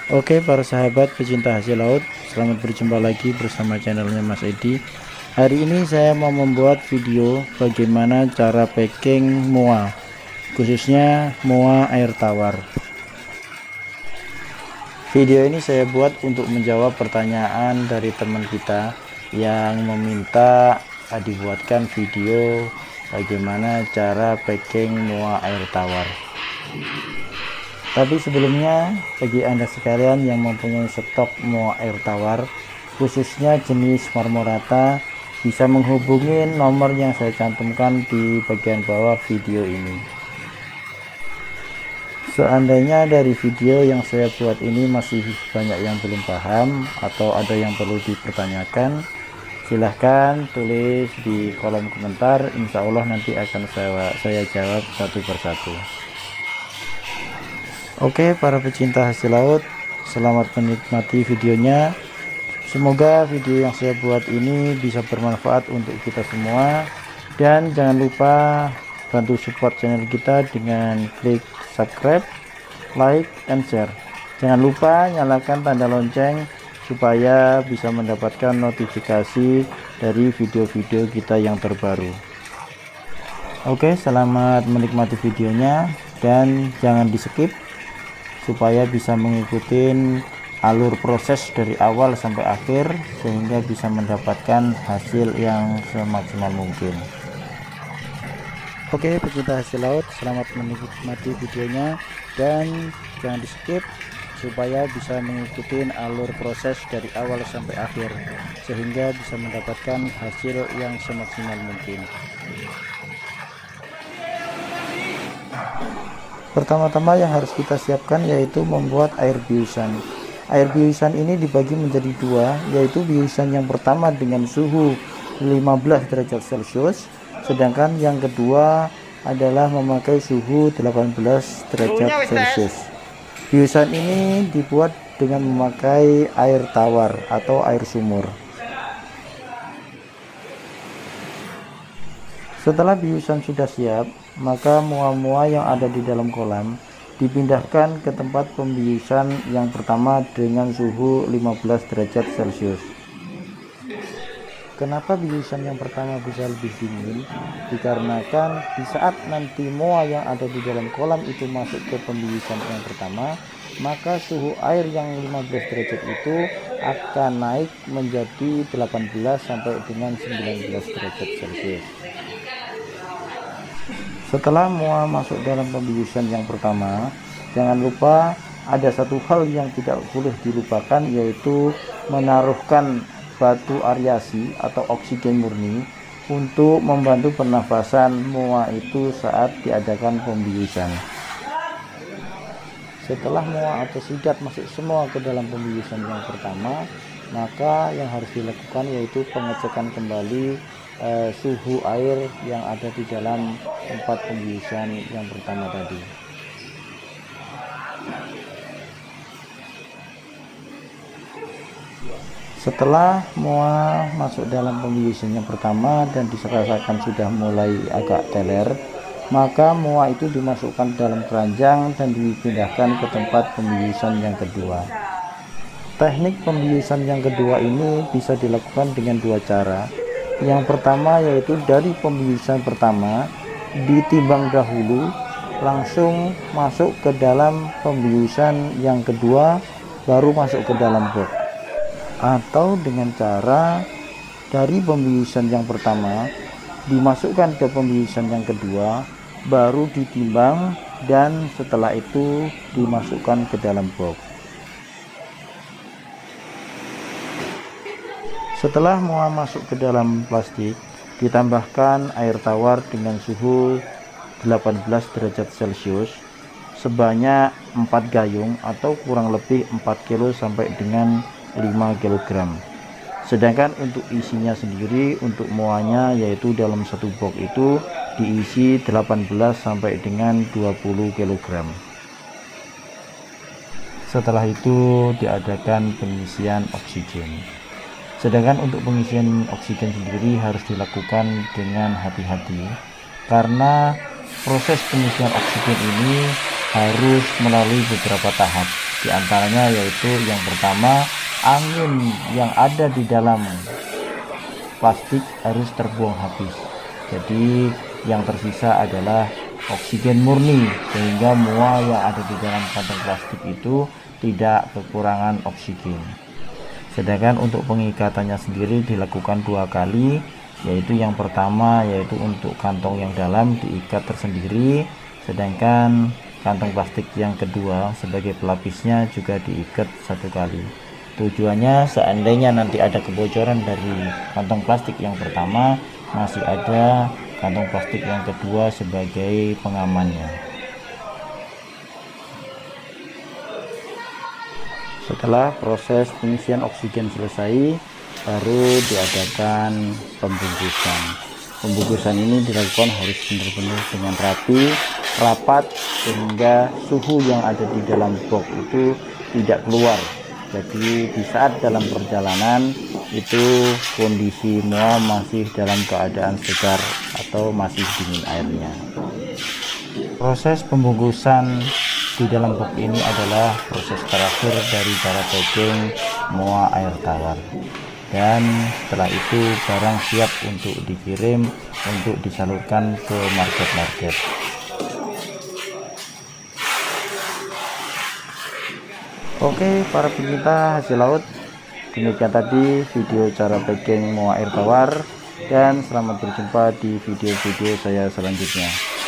Oke para sahabat pecinta hasil laut, selamat berjumpa lagi bersama channelnya Mas Edi. Hari ini saya mau membuat video bagaimana cara packing moa, khususnya moa air tawar. Video ini saya buat untuk menjawab pertanyaan dari teman kita yang meminta dibuatkan video bagaimana cara packing moa air tawar. Tapi sebelumnya, bagi Anda sekalian yang mempunyai stok moa air tawar khususnya jenis marmorata, bisa menghubungi nomor yang saya cantumkan di bagian bawah video ini. Seandainya dari video yang saya buat ini masih banyak yang belum paham atau ada yang perlu dipertanyakan, silahkan tulis di kolom komentar. Insya Allah nanti akan saya jawab satu persatu. Oke para pecinta hasil laut, selamat menikmati videonya. Semoga video yang saya buat ini bisa bermanfaat untuk kita semua, dan jangan lupa bantu support channel kita dengan klik subscribe, like, and share. Jangan lupa nyalakan tanda lonceng supaya bisa mendapatkan notifikasi dari video-video kita yang terbaru. Oke, selamat menikmati videonya dan jangan di skip supaya bisa mengikuti alur proses dari awal sampai akhir sehingga bisa mendapatkan hasil yang semaksimal mungkin. Oke pecinta hasil laut, selamat menikmati videonya dan jangan di skip supaya bisa mengikuti alur proses dari awal sampai akhir sehingga bisa mendapatkan hasil yang semaksimal mungkin. Pertama-tama yang harus kita siapkan yaitu membuat air biusan. Air biusan ini dibagi menjadi dua, yaitu biusan yang pertama dengan suhu 15 derajat Celcius, sedangkan yang kedua adalah memakai suhu 18 derajat Celcius. Biusan ini dibuat dengan memakai air tawar atau air sumur. Setelah biusan sudah siap, maka moa-moa yang ada di dalam kolam dipindahkan ke tempat pembiusan yang pertama dengan suhu 15 derajat Celcius. Kenapa biusan yang pertama bisa lebih dingin? Dikarenakan di saat nanti moa yang ada di dalam kolam itu masuk ke pembiusan yang pertama, maka suhu air yang 15 derajat itu akan naik menjadi 18 sampai dengan 19 derajat Celcius. Setelah moa masuk dalam pembiusan yang pertama, jangan lupa ada satu hal yang tidak boleh dilupakan, yaitu menaruhkan batu ariasi atau oksigen murni untuk membantu pernafasan moa itu saat diadakan pembiusan. Setelah moa atau sidat masuk semua ke dalam pembiusan yang pertama, maka yang harus dilakukan yaitu pengecekan kembali suhu air yang ada di dalam tempat pembiusan yang pertama tadi. Setelah moa masuk dalam pembiusan yang pertama dan dirasakan sudah mulai agak teler, maka moa itu dimasukkan dalam keranjang dan dipindahkan ke tempat pembiusan yang kedua. Teknik pembiusan yang kedua ini bisa dilakukan dengan dua cara. Yang pertama yaitu dari pembiusan pertama ditimbang dahulu, langsung masuk ke dalam pembiusan yang kedua, baru masuk ke dalam box. Atau dengan cara dari pembiusan yang pertama dimasukkan ke pembiusan yang kedua, baru ditimbang, dan setelah itu dimasukkan ke dalam box. Setelah moa masuk ke dalam plastik, ditambahkan air tawar dengan suhu 18 derajat Celcius sebanyak 4 gayung atau kurang lebih 4 kg sampai dengan 5 kg. Sedangkan untuk isinya sendiri untuk moanya yaitu dalam satu box itu diisi 18 sampai dengan 20 kg. Setelah itu diadakan pengisian oksigen. Sedangkan untuk pengisian oksigen sendiri harus dilakukan dengan hati-hati karena proses pengisian oksigen ini harus melalui beberapa tahap. Di antaranya yaitu yang pertama, angin yang ada di dalam plastik harus terbuang habis. Jadi yang tersisa adalah oksigen murni, sehingga mual yang ada di dalam kantong plastik itu tidak kekurangan oksigen. Sedangkan untuk pengikatannya sendiri dilakukan 2 kali, yaitu yang pertama yaitu untuk kantong yang dalam diikat tersendiri, sedangkan kantong plastik yang kedua sebagai pelapisnya juga diikat 1 kali. Tujuannya seandainya nanti ada kebocoran dari kantong plastik yang pertama, masih ada kantong plastik yang kedua sebagai pengamannya. Setelah proses pengisian oksigen selesai, baru diadakan pembungkusan. Pembungkusan ini dilakukan harus benar-benar dengan rapat, sehingga suhu yang ada di dalam box itu tidak keluar. Jadi di saat dalam perjalanan itu kondisi mual masih dalam keadaan segar atau masih dingin airnya. Proses pembungkusan di dalam box ini adalah proses terakhir dari cara packing MOA air tawar, dan setelah itu barang siap untuk dikirim untuk disalurkan ke market-market. Oke para pencinta hasil laut, demikian tadi video cara packing MOA air tawar, dan selamat berjumpa di video-video saya selanjutnya.